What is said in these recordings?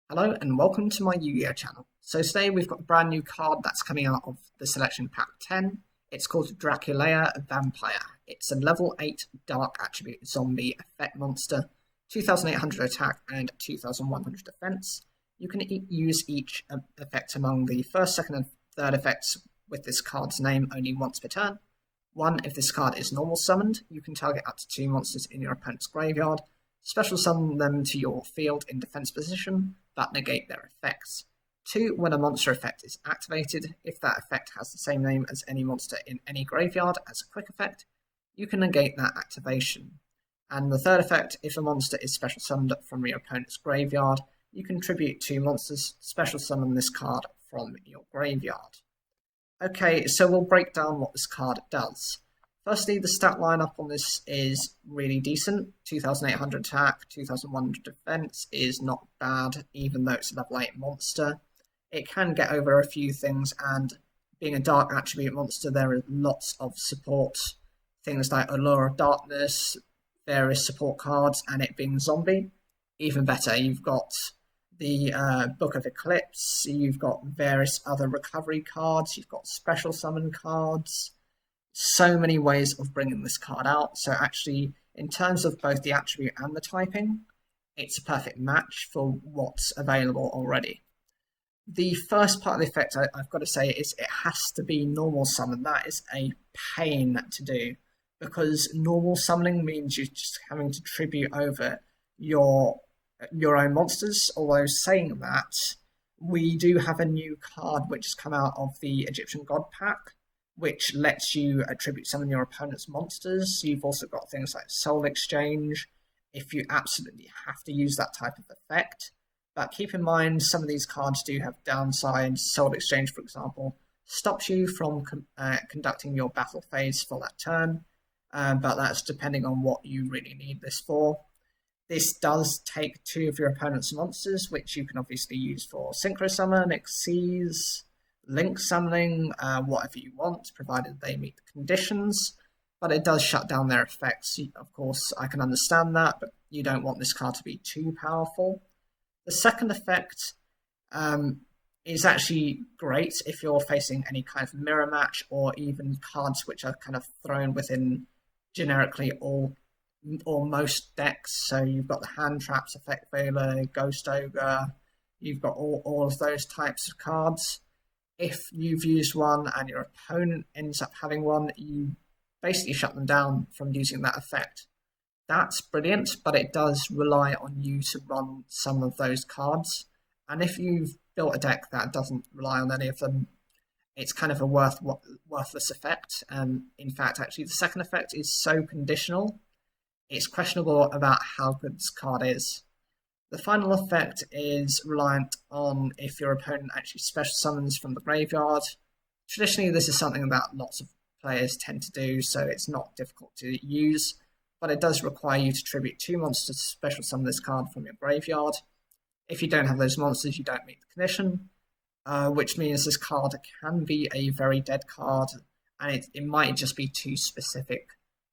Hello and welcome to my Yu-Gi-Oh channel. So today we've got a brand new card that's coming out of the selection pack 10. It's called DRACULEA VAMPIRE. It's a level 8 dark attribute zombie effect monster, 2800 attack and 2100 defense. You can use each effect among the first, second and third effects with this card's name only once per turn. 1. If this card is normal summoned, you can target up to 2 monsters in your opponent's graveyard, special summon them to your field in defense position, but negate their effects. 2. When a monster effect is activated, if that effect has the same name as any monster in any graveyard as a quick effect, you can negate that activation. And the third effect, if a monster is special summoned from your opponent's graveyard, you can tribute 2 monsters, special summon this card from your graveyard. Okay, so we'll break down what this card does. Firstly, the stat lineup on this is really decent. 2800 attack, 2100 defense is not bad, even though it's a level 8 monster. It can get over a few things, and being a dark attribute monster, there are lots of support. Things like Allure of Darkness, various support cards, and it being zombie. Even better, you've got the Book of Eclipse, you've got various other recovery cards, you've got special summon cards. So many ways of bringing this card out. So actually, in terms of both the attribute and the typing, it's a perfect match for what's available already. The first part of the effect, I've got to say, is it has to be normal summon. That is a pain to do, because normal summoning means you're just having to tribute over your own monsters. Although saying that, we do have a new card which has come out of the Egyptian God pack, which lets you attribute some of your opponent's monsters. You've also got things like Soul Exchange, if you absolutely have to use that type of effect. But keep in mind, some of these cards do have downsides. Soul Exchange, for example, stops you from conducting your battle phase for that turn, but that's depending on what you really need this for. This does take 2 of your opponent's monsters, which you can obviously use for Synchro Summon, Xyz, Link summoning, whatever you want, provided they meet the conditions, but it does shut down their effects. Of course, I can understand that, but you don't want this card to be too powerful. The second effect is actually great if you're facing any kind of mirror match, or even cards which are kind of thrown within generically all or most decks. So you've got the Hand Traps, Effect Veiler, Ghost Ogre, you've got all of those types of cards. If you've used one and your opponent ends up having one, you basically shut them down from using that effect. That's brilliant, but it does rely on you to run some of those cards. And if you've built a deck that doesn't rely on any of them, it's kind of a worthless effect. In fact, actually, the second effect is so conditional, it's questionable about how good this card is. The final effect is reliant on if your opponent actually special summons from the graveyard. Traditionally, this is something that lots of players tend to do, so it's not difficult to use, but it does require you to tribute 2 monsters to special summon this card from your graveyard. If you don't have those monsters, you don't meet the condition, which means this card can be a very dead card, and it might just be too specific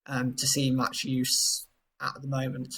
to see much use at the moment.